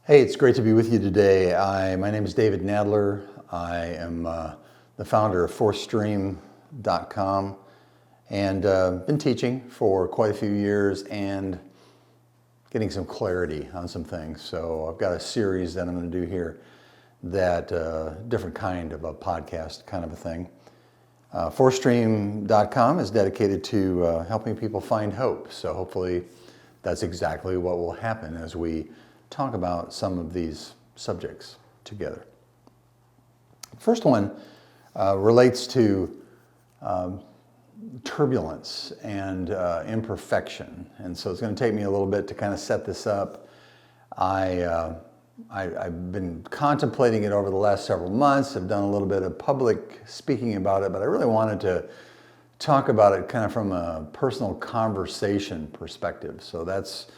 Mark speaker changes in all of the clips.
Speaker 1: Hey, it's great to be with you today. My name is David Nadler. I am the founder of fourthstream.com and been teaching for quite a few years and getting some clarity on some things. So I've got a series that I'm going to do here that different kind of a podcast kind of a thing. Fourthstream.com is dedicated to helping people find hope. So hopefully that's exactly what will happen as we talk about some of these subjects together. First one relates to turbulence and imperfection. And so it's going to take me a little bit to kind of set this up. I've been contemplating it over the last several months. I've done a little bit of public speaking about it, but I really wanted to talk about it kind of from a personal conversation perspective. So that's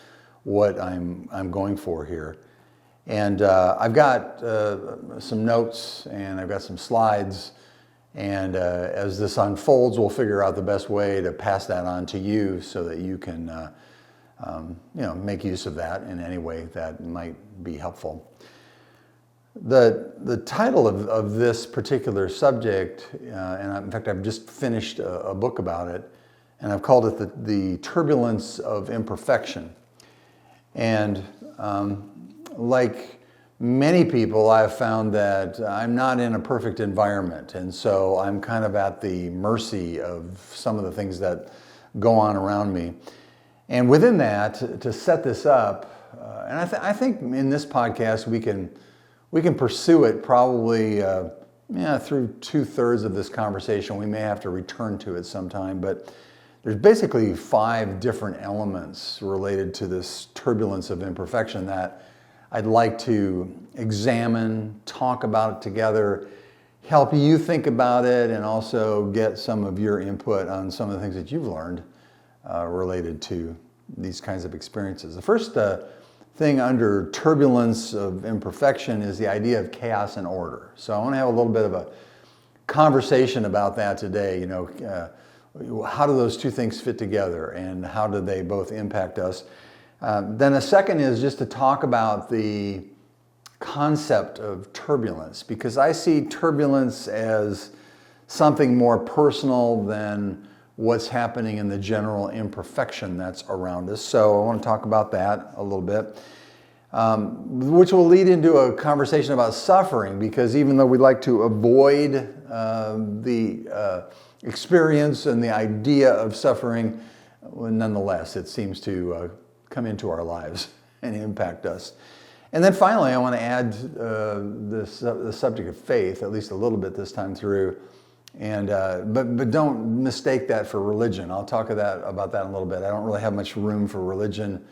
Speaker 1: what I'm going for here. And I've got some notes and I've got some slides, and as this unfolds, we'll figure out the best way to pass that on to you so that you can make use of that in any way that might be helpful. The title of this particular subject, and in fact I've just finished a book about it, and I've called it the Turbulence of Imperfection. And like many people, I've found that I'm not in a perfect environment. And so I'm kind of at the mercy of some of the things that go on around me. And within that, to set this up, and I think in this podcast, we can pursue it probably through 2/3 of this conversation. We may have to return to it sometime, but there's basically 5 different elements related to this turbulence of imperfection that I'd like to examine, talk about it together, help you think about it, and also get some of your input on some of the things that you've learned related to these kinds of experiences. The first thing under turbulence of imperfection is the idea of chaos and order. So I want to have a little bit of a conversation about that today. How do those two things fit together, and how do they both impact us? Then a second is just to talk about the concept of turbulence, because I see turbulence as something more personal than what's happening in the general imperfection that's around us. So I want to talk about that a little bit, which will lead into a conversation about suffering, because even though we like to avoid the experience and the idea of suffering, nonetheless, it seems to come into our lives and impact us. And then finally, I want to add the subject of faith, at least a little bit this time through. And but don't mistake that for religion. I'll talk about that in a little bit. I don't really have much room for religion.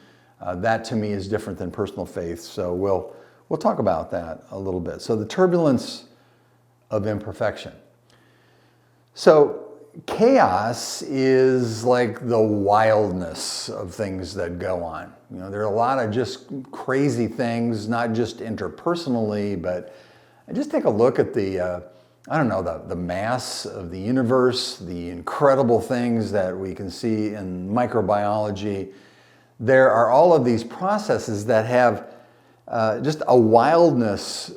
Speaker 1: That to me is different than personal faith. So we'll talk about that a little bit. So the turbulence of imperfection. So chaos is like the wildness of things that go on. There are a lot of just crazy things, not just interpersonally, but just take a look at the mass of the universe, the incredible things that we can see in microbiology. There are all of these processes that have just a wildness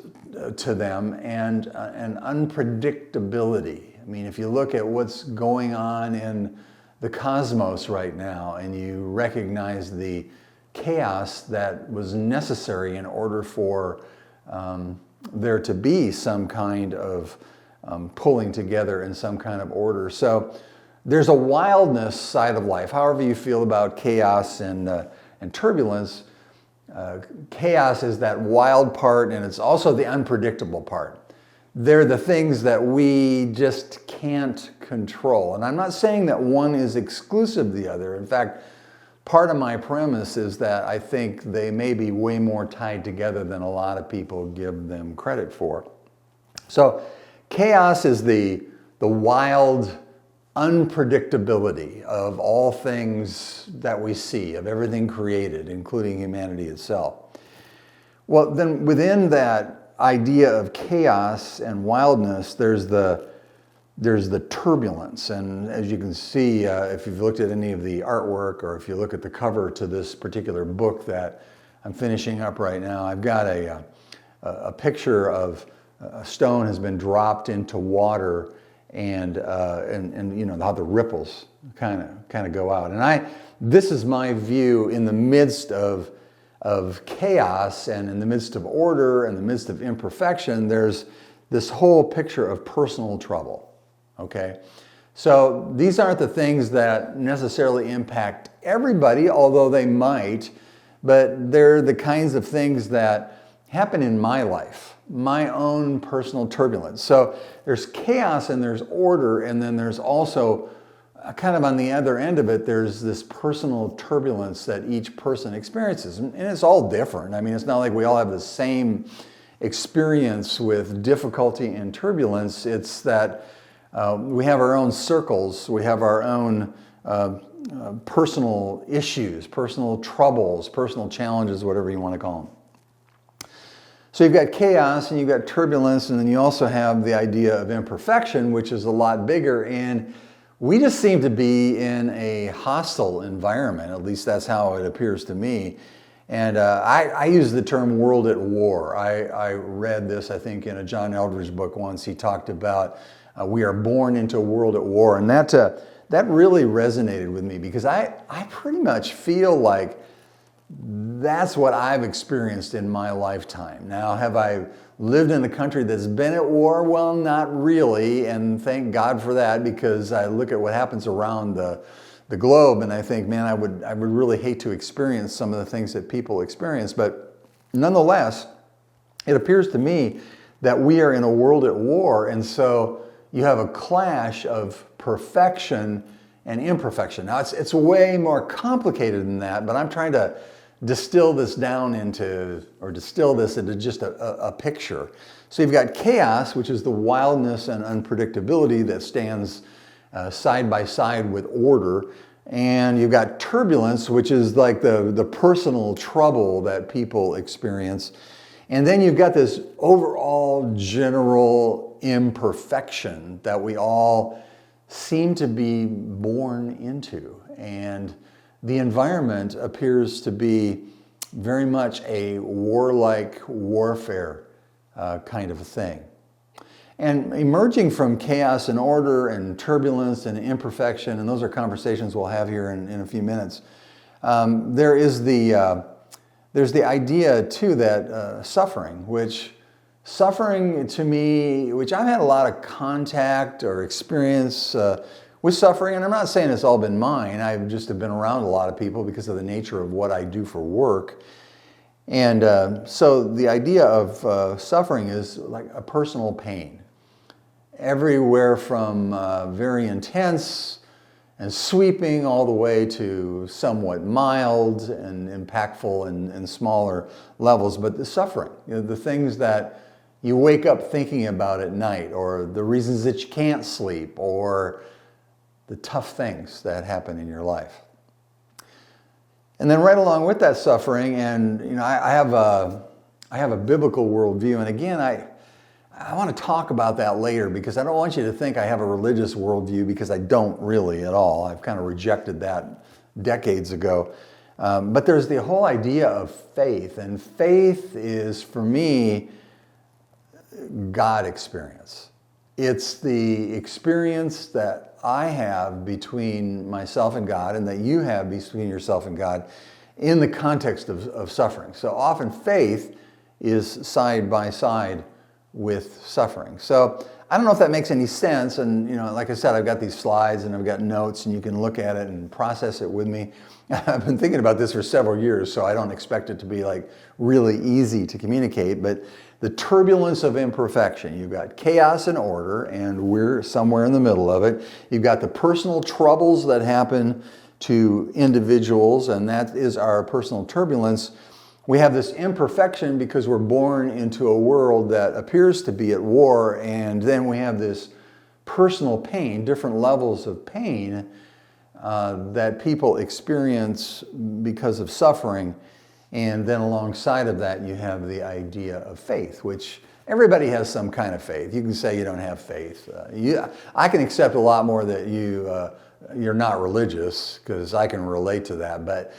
Speaker 1: to them and an unpredictability. I mean, if you look at what's going on in the cosmos right now and you recognize the chaos that was necessary in order for there to be some kind of pulling together in some kind of order. So there's a wildness side of life. However you feel about chaos and turbulence, chaos is that wild part, and it's also the unpredictable part. They're the things that we just can't control. And I'm not saying that one is exclusive of the other. In fact, part of my premise is that I think they may be way more tied together than a lot of people give them credit for. So chaos is the wild unpredictability of all things that we see, of everything created, including humanity itself. Well, then within that idea of chaos and wildness, there's the turbulence. And as you can see, if you've looked at any of the artwork, or if you look at the cover to this particular book that I'm finishing up right now. I've got a picture of a stone has been dropped into water, and you know how the ripples kind of go out. And this is my view in the midst of chaos and in the midst of order and the midst of imperfection. There's this whole picture of personal trouble. Okay, so these aren't the things that necessarily impact everybody, although they might, but they're the kinds of things that happen in my life, my own personal turbulence. So there's chaos and there's order, and then there's also kind of on the other end of it, there's this personal turbulence that each person experiences. And it's all different. I mean, it's not like we all have the same experience with difficulty and turbulence. It's that we have our own circles, we have our own personal issues, personal troubles, personal challenges, whatever you want to call them. So you've got chaos and you've got turbulence, and then you also have the idea of imperfection, which is a lot bigger. And we just seem to be in a hostile environment. At least that's how it appears to me. And I use the term world at war. I read this, I think, in a John Eldredge book once. He talked about we are born into a world at war. And that really resonated with me, because I pretty much feel like that's what I've experienced in my lifetime. Now, have I lived in a country that's been at war? Well, not really, and thank God for that, because I look at what happens around the globe and I think, man, I would really hate to experience some of the things that people experience. But nonetheless, it appears to me that we are in a world at war, and so you have a clash of perfection and imperfection. Now, it's way more complicated than that, but I'm trying to distill this into just a picture. So you've got chaos, which is the wildness and unpredictability that stands side by side with order. And you've got turbulence, which is like the personal trouble that people experience. And then you've got this overall general imperfection that we all seem to be born into. And the environment appears to be very much a warlike warfare kind of a thing. And emerging from chaos and order and turbulence and imperfection, and those are conversations we'll have here in a few minutes, there's the idea too that suffering to me, which I've had a lot of contact or experience with suffering, and I'm not saying it's all been mine. I've just been around a lot of people because of the nature of what I do for work. And so the idea of suffering is like a personal pain. Everywhere from very intense and sweeping all the way to somewhat mild and impactful and smaller levels. But the suffering, the things that you wake up thinking about at night, or the reasons that you can't sleep, or the tough things that happen in your life. And then right along with that suffering, and I have a biblical worldview, and again, I want to talk about that later, because I don't want you to think I have a religious worldview, because I don't really at all. I've kind of rejected that decades ago. But there's the whole idea of faith, and faith is, for me, God experience. It's the experience that I have between myself and God, and that you have between yourself and God in the context of suffering. So often faith is side by side with suffering. So I don't know if that makes any sense. And like I said, I've got these slides and I've got notes, and you can look at it and process it with me. I've been thinking about this for several years, so I don't expect it to be like really easy to communicate. But the turbulence of imperfection, you've got chaos and order, and we're somewhere in the middle of it. You've got the personal troubles that happen to individuals, and that is our personal turbulence. We have this imperfection because we're born into a world that appears to be at war, and then we have this personal pain, different levels of pain that people experience because of suffering. And then alongside of that, you have the idea of faith, which everybody has some kind of faith. You can say you don't have faith. I can accept a lot more that you you're not religious, because I can relate to that, but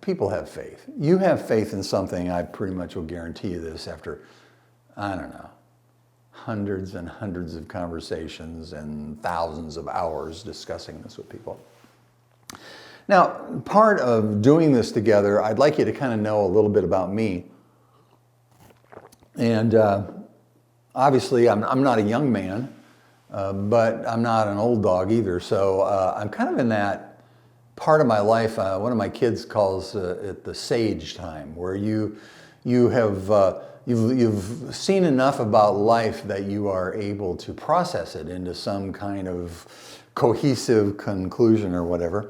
Speaker 1: people have faith. You have faith in something, I pretty much will guarantee you this after, I don't know, hundreds and hundreds of conversations and thousands of hours discussing this with people. Now, part of doing this together, I'd like you to kind of know a little bit about me. And obviously, I'm not a young man, but I'm not an old dog either. So I'm kind of in that part of my life. One of my kids calls it the sage time, where you've seen enough about life that you are able to process it into some kind of cohesive conclusion or whatever.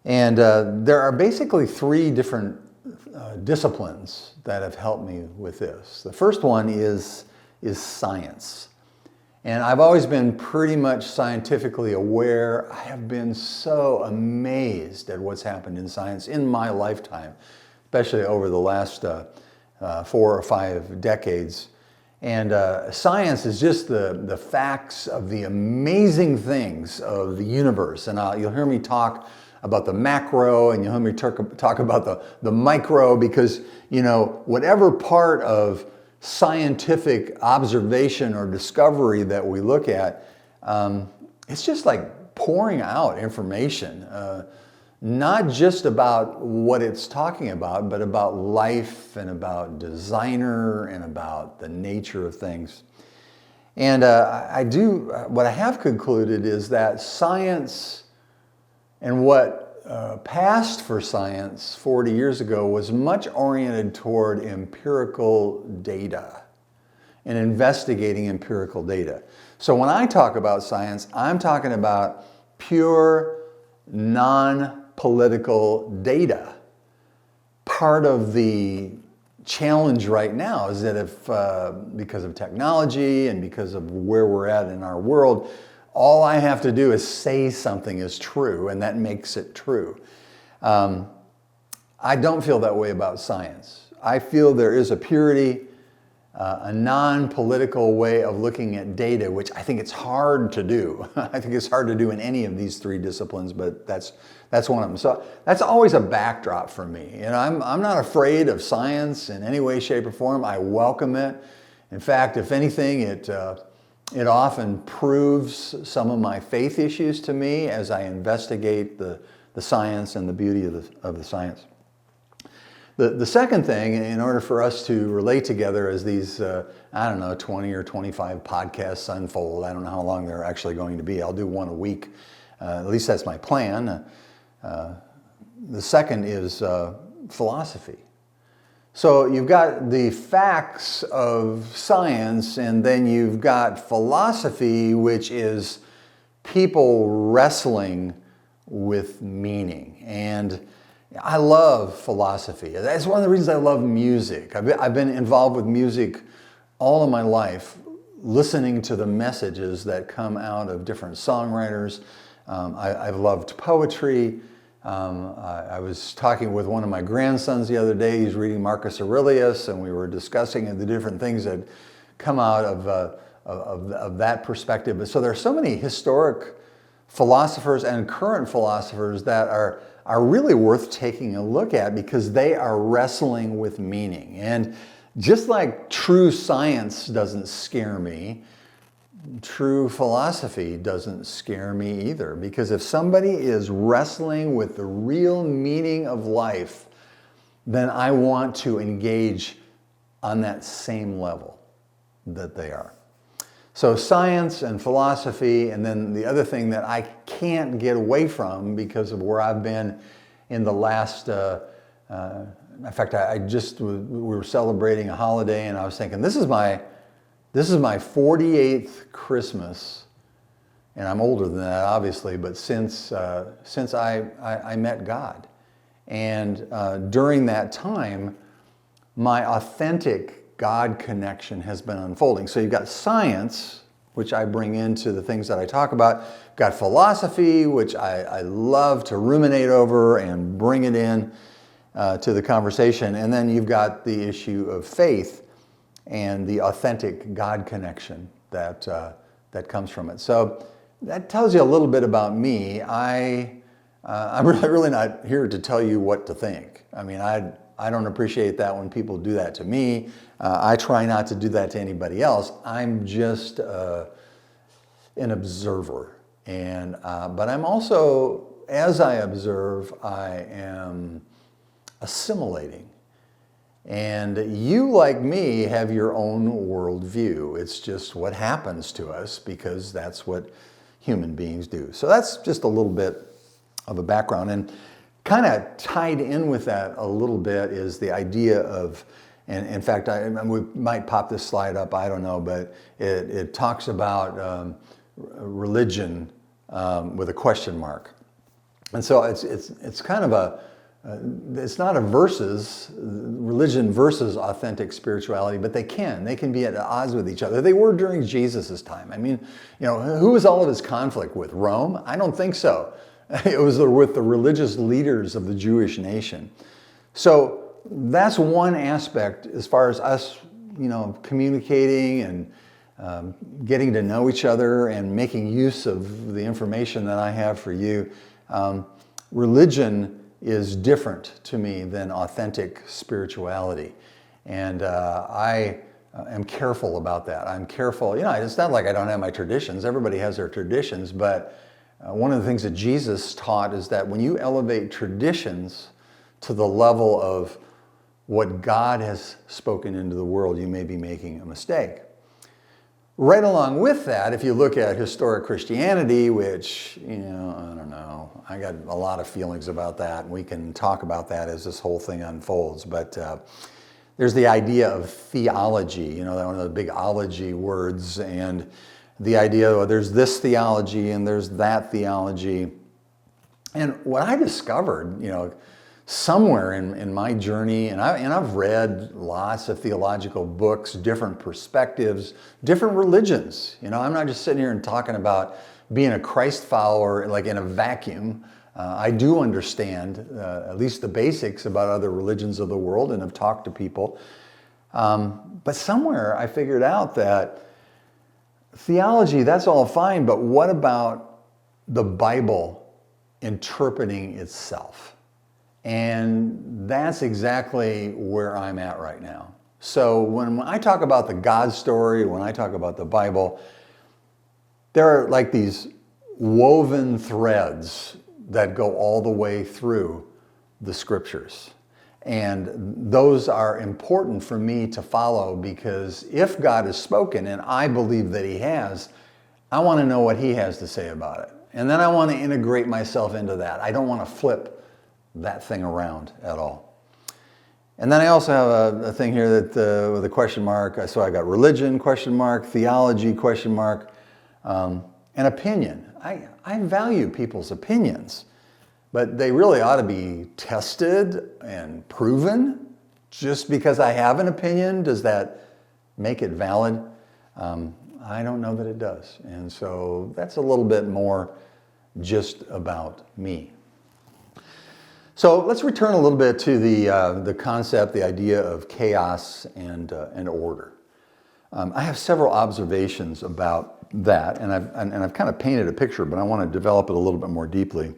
Speaker 1: And there are basically three different disciplines that have helped me with this. The first one is science. And I've always been pretty much scientifically aware. I have been so amazed at what's happened in science in my lifetime, especially over the last 4 or 5 decades. And science is just the facts of the amazing things of the universe. And you'll hear me talk about the macro, and you'll hear me talk about the micro, because, you know, whatever part of scientific observation or discovery that we look at, it's just like pouring out information, not just about what it's talking about, but about life and about designer and about the nature of things. And what I have concluded is that science, and what passed for science 40 years ago, was much oriented toward empirical data and investigating empirical data. So when I talk about science, I'm talking about pure, non-political data. Part of the challenge right now is that because of technology and because of where we're at in our world, all I have to do is say something is true, and that makes it true. I don't feel that way about science. I feel there is a purity, a non-political way of looking at data, which I think it's hard to do. I think it's hard to do in any of these three disciplines, but that's one of them. So that's always a backdrop for me. And I'm not afraid of science in any way, shape, or form. I welcome it. In fact, if anything, it often proves some of my faith issues to me as I investigate the science and the beauty of the science. The second thing, in order for us to relate together as these, 20 or 25 podcasts unfold, I don't know how long they're actually going to be. I'll do one a week. At least that's my plan. The second is philosophy. So you've got the facts of science, and then you've got philosophy, which is people wrestling with meaning. And I love philosophy. That's one of the reasons I love music. I've been involved with music all of my life, listening to the messages that come out of different songwriters. I've loved poetry. I was talking with one of my grandsons the other day. He's reading Marcus Aurelius, and we were discussing the different things that come out of that perspective. So there are so many historic philosophers and current philosophers that are really worth taking a look at, because they are wrestling with meaning. And just like true science doesn't scare me, true philosophy doesn't scare me either, because if somebody is wrestling with the real meaning of life, then I want to engage on that same level that they are. So science and philosophy, and then the other thing that I can't get away from because of where I've been in the last, in fact, we were celebrating a holiday, and I was thinking, this is my 48th Christmas, and I'm older than that, obviously, but since I met God. And during that time, my authentic God connection has been unfolding. So you've got science, which I bring into the things that I talk about. You've got philosophy, which I love to ruminate over and bring it in to the conversation. And then you've got the issue of faith and the authentic God connection that comes from it. So that tells you a little bit about me. I'm really not here to tell you what to think. I mean, I don't appreciate that when people do that to me. I try not to do that to anybody else. I'm just an observer. But I'm also, as I observe, I am assimilating. And you, like me, have your own worldview. It's just what happens to us because that's what human beings do. So that's just a little bit of a background. And kind of tied in with that a little bit is the idea of, and in fact, we might pop this slide up, I don't know, but it talks about religion with a question mark. And so it's kind of it's not a religion versus authentic spirituality, but they can be at odds with each other. They were during Jesus's time. I mean, who was all of his conflict with? Rome? I don't think so. It was with the religious leaders of the Jewish nation. So that's one aspect as far as us, communicating and getting to know each other and making use of the information that I have for you. Religion is different to me than authentic spirituality. And I am careful about that. I'm careful, it's not like I don't have my traditions. Everybody has their traditions, but one of the things that Jesus taught is that when you elevate traditions to the level of what God has spoken into the world, you may be making a mistake. Right along with that, if you look at historic Christianity, which, I don't know, I got a lot of feelings about that, and we can talk about that as this whole thing unfolds, but there's the idea of theology, one of the big ology words, and the idea, there's this theology and there's that theology. And what I discovered, somewhere in my journey, and I've read lots of theological books, different perspectives, different religions. I'm not just sitting here and talking about being a Christ follower like in a vacuum. I do understand at least the basics about other religions of the world and have talked to people. But somewhere I figured out that theology, that's all fine, but what about the Bible interpreting itself? And that's exactly where I'm at right now. So when I talk about the God story, when I talk about the Bible, there are like these woven threads that go all the way through the scriptures. And those are important for me to follow because if God has spoken, and I believe that he has, I want to know what he has to say about it. And then I want to integrate myself into that. I don't want to flip that thing around at all. And then I also have a thing here that with a question mark. So I got religion, question mark, theology, question mark, and opinion. I value people's opinions, but they really ought to be tested and proven. Just because I have an opinion, does that make it valid? I don't know that it does. And so that's a little bit more just about me. So let's return a little bit to the concept, the idea of chaos and order. I have several observations about that, and I've kind of painted a picture, but I want to develop it a little bit more deeply.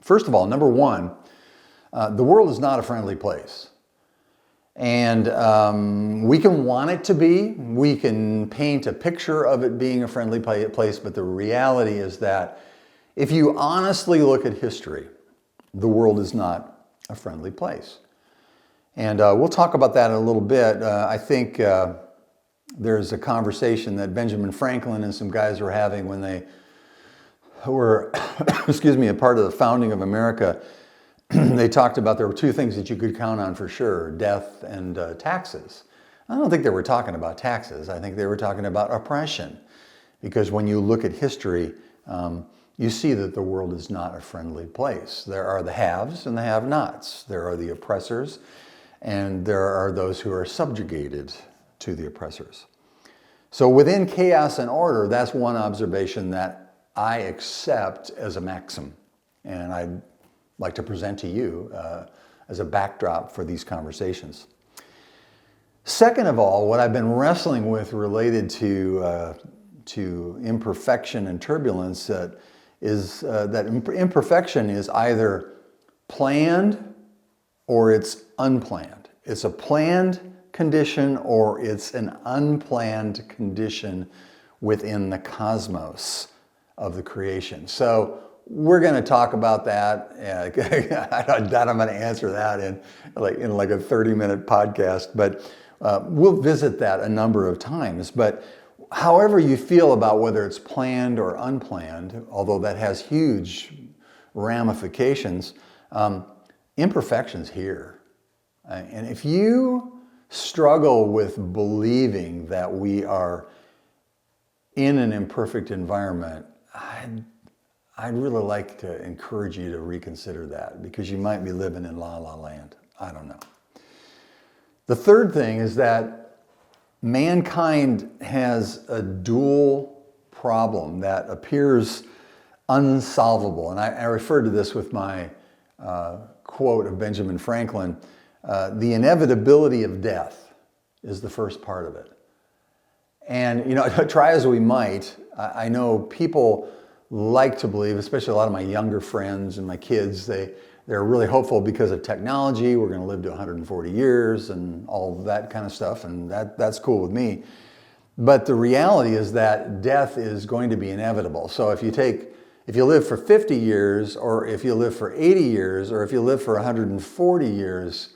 Speaker 1: First of all, number one, the world is not a friendly place. And we can want it to be. We can paint a picture of it being a friendly place, but the reality is that if you honestly look at history, the world is not a friendly place. And we'll talk about that in a little bit. I think there's a conversation that Benjamin Franklin and some guys were having when they were, a part of the founding of America. They talked about there were two things that you could count on for sure, death and taxes. I don't think they were talking about taxes. I think they were talking about oppression. Because when you look at history, you see that the world is not a friendly place. There are the haves and the have-nots. There are the oppressors, and there are those who are subjugated to the oppressors. So within chaos and order, that's one observation that I accept as a maxim. And I'd like to present to you as a backdrop for these conversations. Second of all, what I've been wrestling with related to to imperfection and turbulence is that imperfection is either planned or it's unplanned. It's a planned condition or it's an unplanned condition within the cosmos of the creation. So we're going to talk about that. I'm going to answer that in like a 30-minute podcast, but we'll visit that a number of times. But however you feel about whether it's planned or unplanned, although that has huge ramifications, imperfection's here. And if you struggle with believing that we are in an imperfect environment, I'd really like to encourage you to reconsider that, because you might be living in la la land. I don't know. The third thing is that mankind has a dual problem that appears unsolvable. And I referred to this with my quote of Benjamin Franklin. The inevitability of death is the first part of it. And, try as we might, I know people like to believe, especially a lot of my younger friends and my kids, they're really hopeful because of technology. We're going to live to 140 years and all that kind of stuff, and that's cool with me. But the reality is that death is going to be inevitable. So if you live for 50 years, or if you live for 80 years, or if you live for 140 years,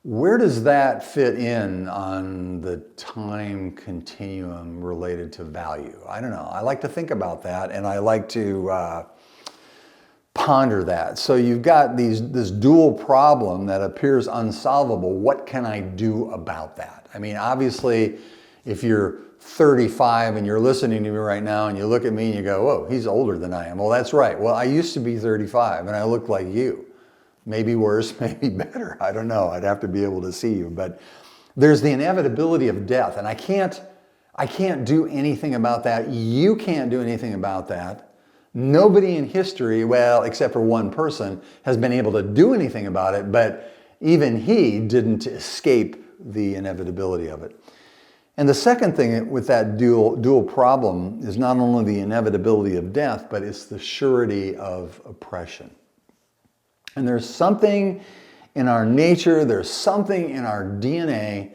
Speaker 1: where does that fit in on the time continuum related to value? I don't know. I like to think about that, and I like to ponder that. So you've got this dual problem that appears unsolvable. What can I do about that? I mean, obviously, if you're 35 and you're listening to me right now and you look at me and you go, whoa, he's older than I am. Well, that's right. Well, I used to be 35 and I look like you. Maybe worse, maybe better. I don't know. I'd have to be able to see you. But there's the inevitability of death, and I can't do anything about that. You can't do anything about that. Nobody in history, well, except for one person, has been able to do anything about it, but even he didn't escape the inevitability of it. And the second thing with that dual problem is not only the inevitability of death, but it's the surety of oppression. And there's something in our nature, there's something in our DNA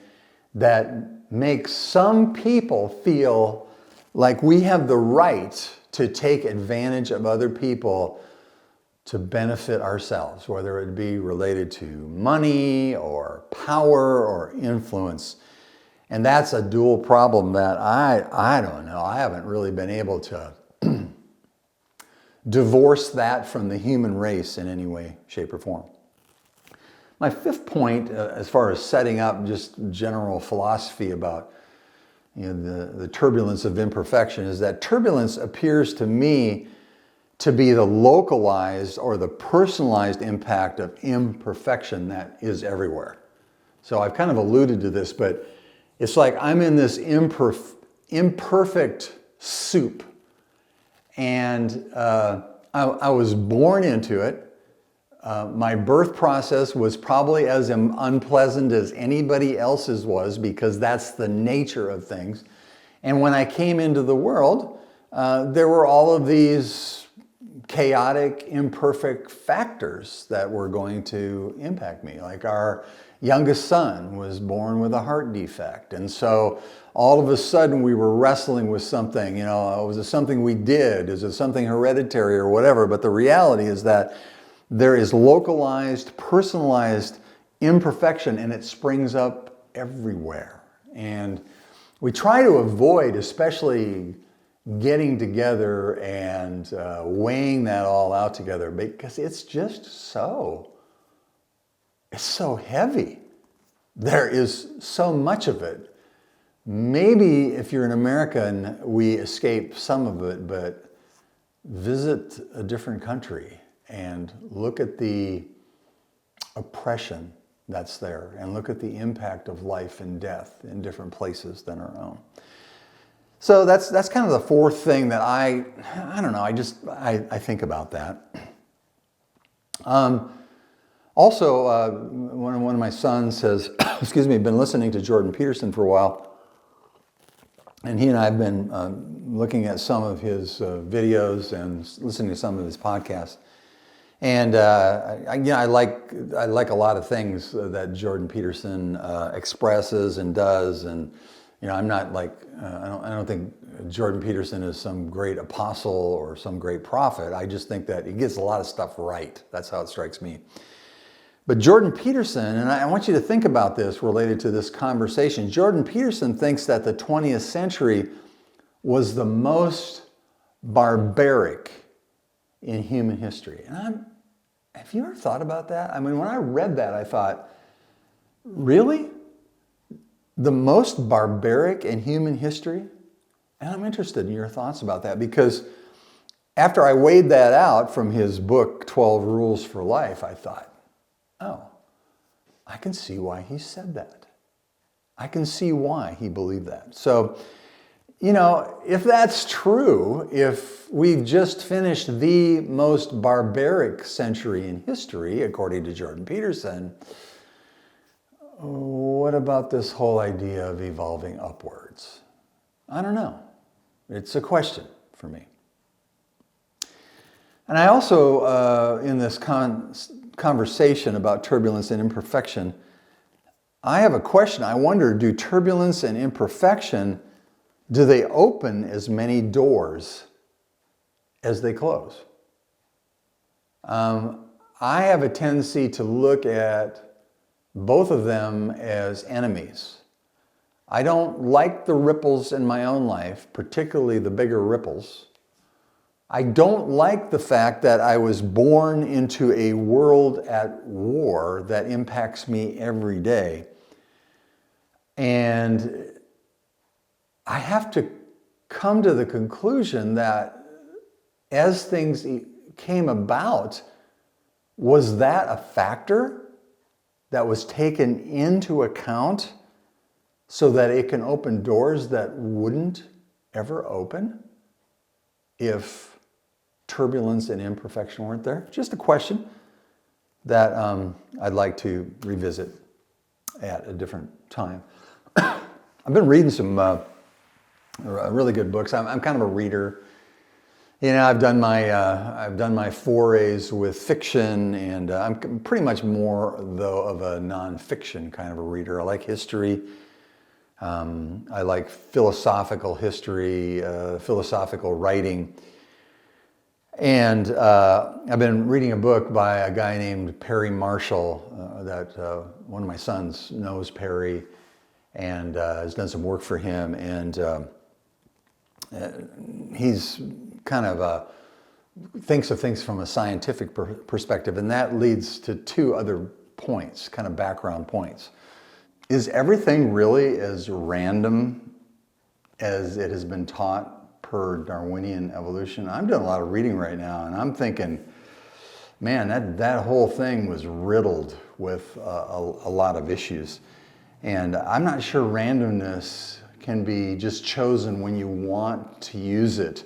Speaker 1: that makes some people feel like we have the right to take advantage of other people to benefit ourselves, whether it be related to money or power or influence. And that's a dual problem that I don't know. I haven't really been able to divorce that from the human race in any way, shape, or form. My fifth point, as far as setting up just general philosophy about the turbulence of imperfection, is that turbulence appears to me to be the localized or the personalized impact of imperfection that is everywhere. So I've kind of alluded to this, but it's like I'm in this imperfect soup. And I was born into it. My birth process was probably as unpleasant as anybody else's was, because that's the nature of things. And when I came into the world, there were all of these chaotic, imperfect factors that were going to impact me. Like our youngest son was born with a heart defect. And so all of a sudden we were wrestling with something, was it something we did? Is it something hereditary or whatever? But the reality is that there is localized, personalized imperfection, and it springs up everywhere. And we try to avoid, especially getting together and weighing that all out together, because it's just it's so heavy. There is so much of it. Maybe if you're an American, we escape some of it, but visit a different country and look at the oppression that's there, and look at the impact of life and death in different places than our own. So that's kind of the fourth thing that I don't know, I think about that. Also, one of my sons says, excuse me, been listening to Jordan Peterson for a while. And he and I have been looking at some of his videos and listening to some of his podcasts. And I like a lot of things that Jordan Peterson expresses and does. And I'm not like I don't think Jordan Peterson is some great apostle or some great prophet. I just think that he gets a lot of stuff right. That's how it strikes me. But Jordan Peterson, and I want you to think about this related to this conversation. Jordan Peterson thinks that the 20th century was the most barbaric in human history. And have you ever thought about that? I mean, when I read that, I thought, really? The most barbaric in human history? And I'm interested in your thoughts about that, because after I weighed that out from his book, 12 Rules for Life, I thought, oh, I can see why he said that. I can see why he believed that. So, if that's true, if we've just finished the most barbaric century in history, according to Jordan Peterson, what about this whole idea of evolving upwards? I don't know. It's a question for me. And I also, in this conversation about turbulence and imperfection, I have a question. I wonder, do turbulence and imperfection, do they open as many doors as they close? I have a tendency to look at both of them as enemies. I don't like the ripples in my own life, particularly the bigger ripples. I don't like the fact that I was born into a world at war that impacts me every day. And I have to come to the conclusion that as things came about, was that a factor that was taken into account so that it can open doors that wouldn't ever open if turbulence and imperfection weren't there? Just a question that I'd like to revisit at a different time. I've been reading some really good books. I'm kind of a reader. I've done my forays with fiction, and I'm pretty much more, though, of a nonfiction kind of a reader. I like history. I like philosophical history, philosophical writing. And I've been reading a book by a guy named Perry Marshall that one of my sons knows Perry and has done some work for him. And he's kind of thinks of things from a scientific perspective, and that leads to two other points, kind of background points. Is everything really as random as it has been taught per Darwinian evolution? I'm doing a lot of reading right now, and I'm thinking, man, that whole thing was riddled with a lot of issues. And I'm not sure randomness can be just chosen when you want to use it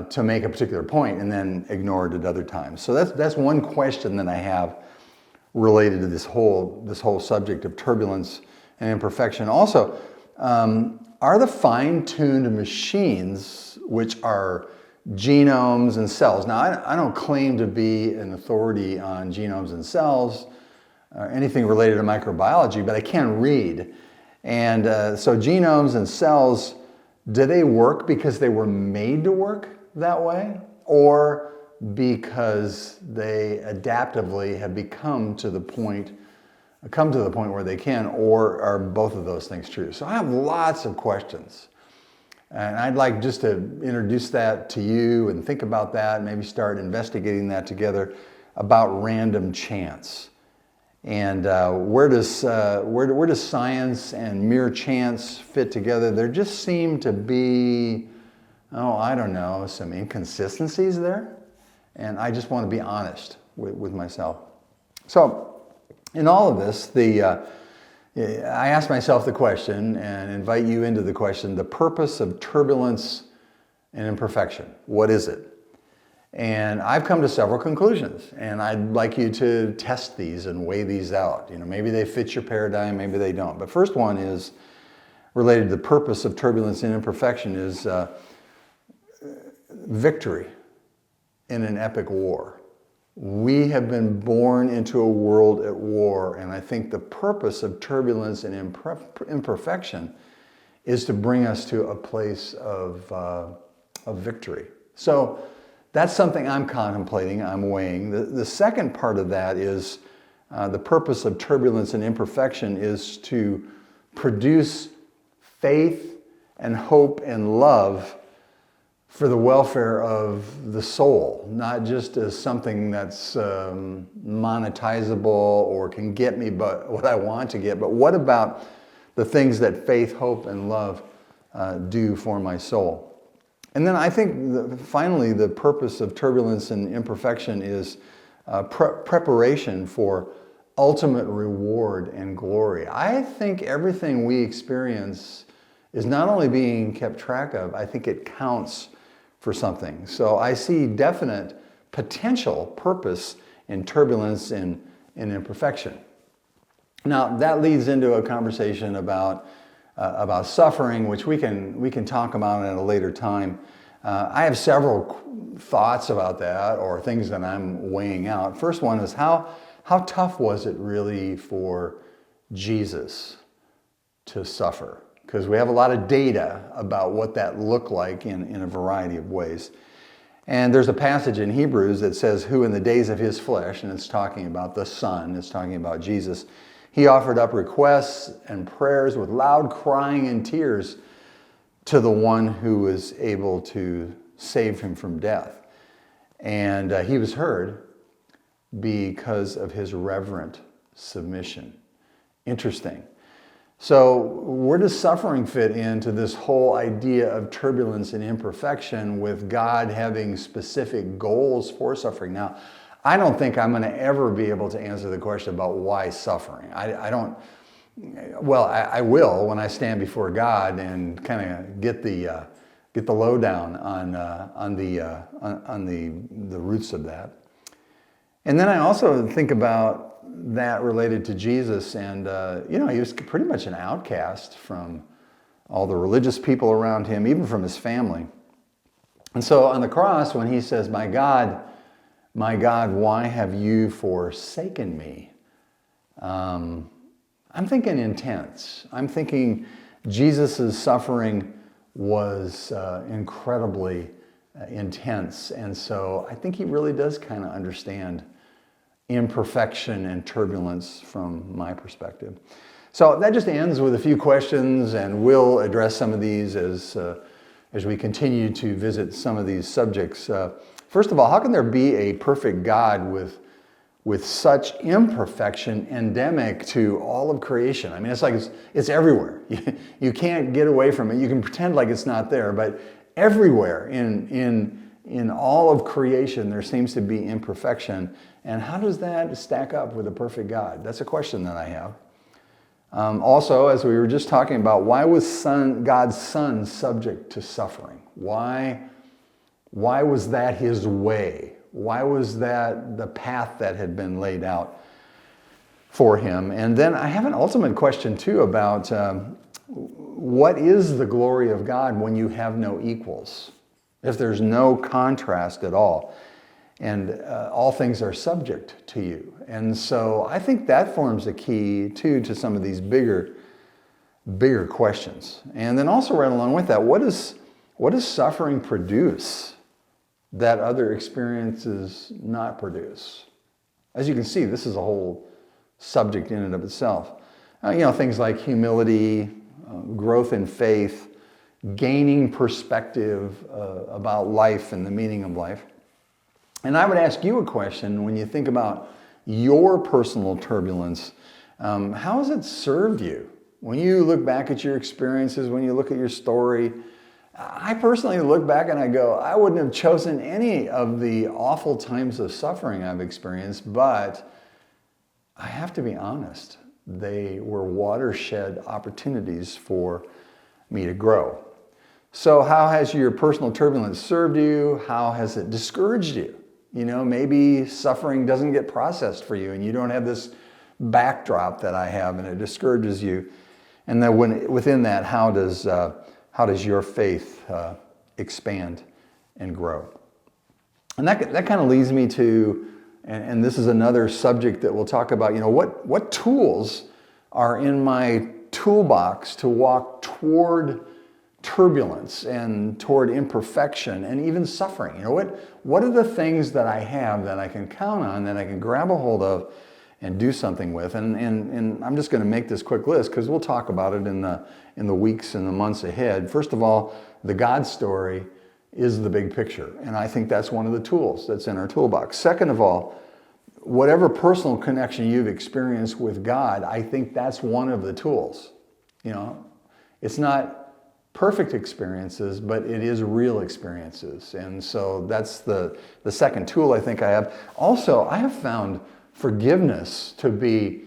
Speaker 1: to make a particular point and then ignore it at other times. So that's one question that I have related to this whole subject of turbulence and imperfection. Also, are the fine-tuned machines, which are genomes and cells. Now, I don't claim to be an authority on genomes and cells or anything related to microbiology, but I can read. And so genomes and cells, do they work because they were made to work that way? Or because they adaptively have come to the point where they can, or are both of those things true? So I have lots of questions. And I'd like just to introduce that to you and think about that, maybe start investigating that together about random chance. And where does science and mere chance fit together? There just seem to be, I don't know, some inconsistencies there. And I just want to be honest with myself. So in all of this, I ask myself the question and invite you into the question, the purpose of turbulence and imperfection. What is it? And I've come to several conclusions, and I'd like you to test these and weigh these out. Maybe they fit your paradigm, maybe they don't. But first one is, related to the purpose of turbulence and imperfection is victory in an epic war. We have been born into a world at war, and I think the purpose of turbulence and imperfection is to bring us to a place of victory. So that's something I'm contemplating, I'm weighing. The second part of that is the purpose of turbulence and imperfection is to produce faith and hope and love for the welfare of the soul, not just as something that's monetizable or can get me but what I want to get, but what about the things that faith, hope, and love do for my soul? And then I think finally the purpose of turbulence and imperfection is preparation for ultimate reward and glory. I think everything we experience is not only being kept track of, I think it counts for something. So I see definite potential purpose in turbulence and imperfection. Now that leads into a conversation about suffering, which we can talk about at a later time. I have several thoughts about that, or things that I'm weighing out. First one is how tough was it really for Jesus to suffer? Because we have a lot of data about what that looked like in a variety of ways. And there's a passage in Hebrews that says, who in the days of his flesh, and it's talking about the Son, it's talking about Jesus, he offered up requests and prayers with loud crying and tears to the one who was able to save him from death. And he was heard because of his reverent submission. Interesting. So where does suffering fit into this whole idea of turbulence and imperfection with God having specific goals for suffering? Now, I don't think I'm going to ever be able to answer the question about why suffering. I don't. Well, I will when I stand before God and kind of get the lowdown on the roots of that. And then I also think about that related to Jesus, and he was pretty much an outcast from all the religious people around him, even from his family. And so on the cross, when he says, my God, why have you forsaken me? I'm thinking intense. I'm thinking Jesus' suffering was incredibly intense. And so I think he really does kind of understand imperfection and turbulence from my perspective. So that just ends with a few questions, and we'll address some of these as we continue to visit some of these subjects. First of all, how can there be a perfect God with such imperfection endemic to all of creation? I mean, it's like it's everywhere. You can't get away from it. You can pretend like it's not there, but everywhere in all of creation, there seems to be imperfection. And how does that stack up with a perfect God? That's a question that I have. Also, as we were just talking about, why was God's Son subject to suffering? Why was that his way? Why was that the path that had been laid out for him? And then I have an ultimate question too about what is the glory of God when you have no equals? If there's no contrast at all, and all things are subject to you. And so I think that forms a key too to some of these bigger questions. And then also right along with that, what does suffering produce that other experiences not produce? As you can see, this is a whole subject in and of itself. Things like humility, growth in faith, gaining perspective about life and the meaning of life. And I would ask you a question when you think about your personal turbulence. How has it served you? When you look back at your experiences, when you look at your story, I personally look back and I go, I wouldn't have chosen any of the awful times of suffering I've experienced, but I have to be honest, they were watershed opportunities for me to grow. So how has your personal turbulence served you? How has it discouraged you? Maybe suffering doesn't get processed for you and you don't have this backdrop that I have and it discourages you. And then within that, how does your faith expand and grow? And that kind of leads me to, and this is another subject that we'll talk about, what tools are in my toolbox to walk toward turbulence and toward imperfection and even suffering. What are the things that I have that I can count on, that I can grab a hold of and do something with? And I'm just going to make this quick list because we'll talk about it in the weeks and the months ahead. First of all, the God story is the big picture, and I think that's one of the tools that's in our toolbox. Second of all, whatever personal connection you've experienced with God, I think that's one of the tools. It's not perfect experiences, but it is real experiences. And so that's the second tool I think I have. Also, I have found forgiveness to be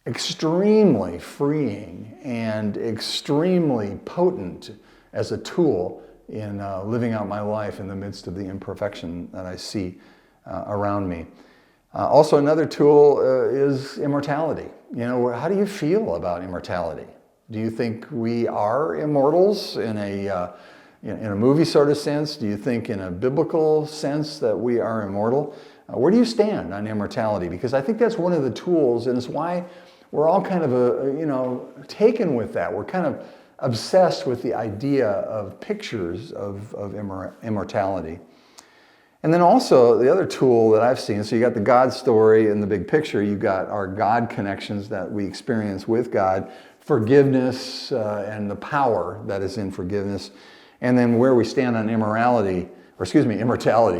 Speaker 1: extremely freeing and extremely potent as a tool in living out my life in the midst of the imperfection that I see around me. Also, another tool is immortality. How do you feel about immortality? Do you think we are immortals in a movie sort of sense? Do you think in a biblical sense that we are immortal? Where do you stand on immortality? Because I think that's one of the tools, and it's why we're all kind of taken with that. We're kind of obsessed with the idea of pictures of immortality. And then also the other tool that I've seen, so you got the God story in the big picture, you've got our God connections that we experience with God, forgiveness and the power that is in forgiveness, and then where we stand on immortality,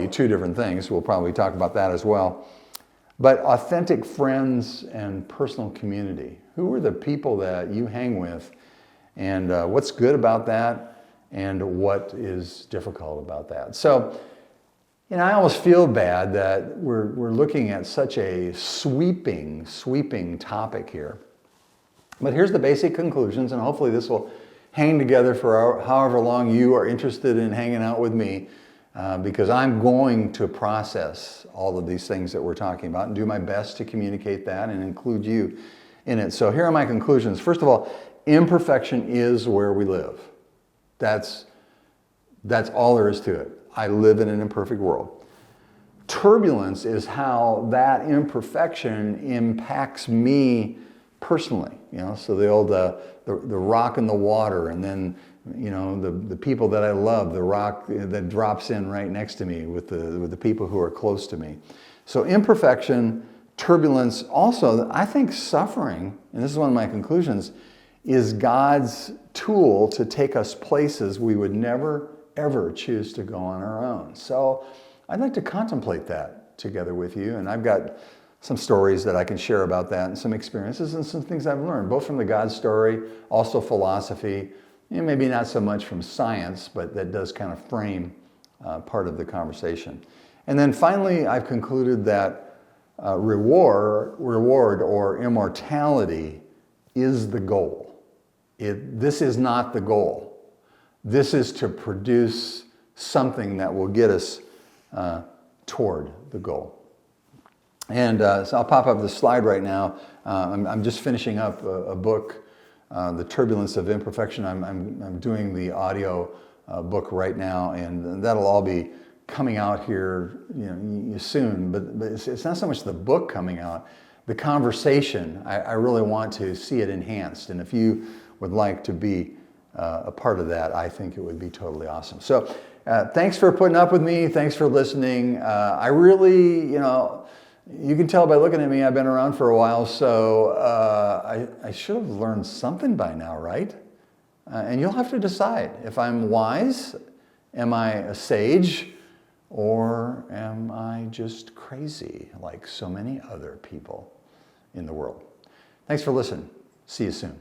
Speaker 1: two different things. We'll probably talk about that as well. But authentic friends and personal community. Who are the people that you hang with? And what's good about that, and what is difficult about that? So, I almost feel bad that we're looking at such a sweeping topic here. But here's the basic conclusions, and hopefully this will hang together for however long you are interested in hanging out with me, because I'm going to process all of these things that we're talking about and do my best to communicate that and include you in it. So here are my conclusions. First of all, imperfection is where we live. That's all there is to it. I live in an imperfect world. Turbulence is how that imperfection impacts me personally. So the old the rock in the water, and then the people that I love, the rock that drops in right next to me with the people who are close to me. So imperfection, turbulence, also I think suffering, and this is one of my conclusions, is God's tool to take us places we would never, ever choose to go on our own. So I'd like to contemplate that together with you, and I've got some stories that I can share about that, and some experiences and some things I've learned, both from the God story, also philosophy, and maybe not so much from science, but that does kind of frame part of the conversation. And then finally, I've concluded that reward or immortality is the goal. This is not the goal. This is to produce something that will get us toward the goal. And so I'll pop up the slide right now. I'm just finishing up a book, The Turbulence of Imperfection. I'm doing the audio book right now, and that'll all be coming out here soon. But it's not so much the book coming out. The conversation, I really want to see it enhanced. And if you would like to be a part of that, I think it would be totally awesome. So thanks for putting up with me. Thanks for listening. I really, you can tell by looking at me, I've been around for a while, so I should have learned something by now, right? And you'll have to decide if I'm wise, am I a sage, or am I just crazy like so many other people in the world? Thanks for listening. See you soon.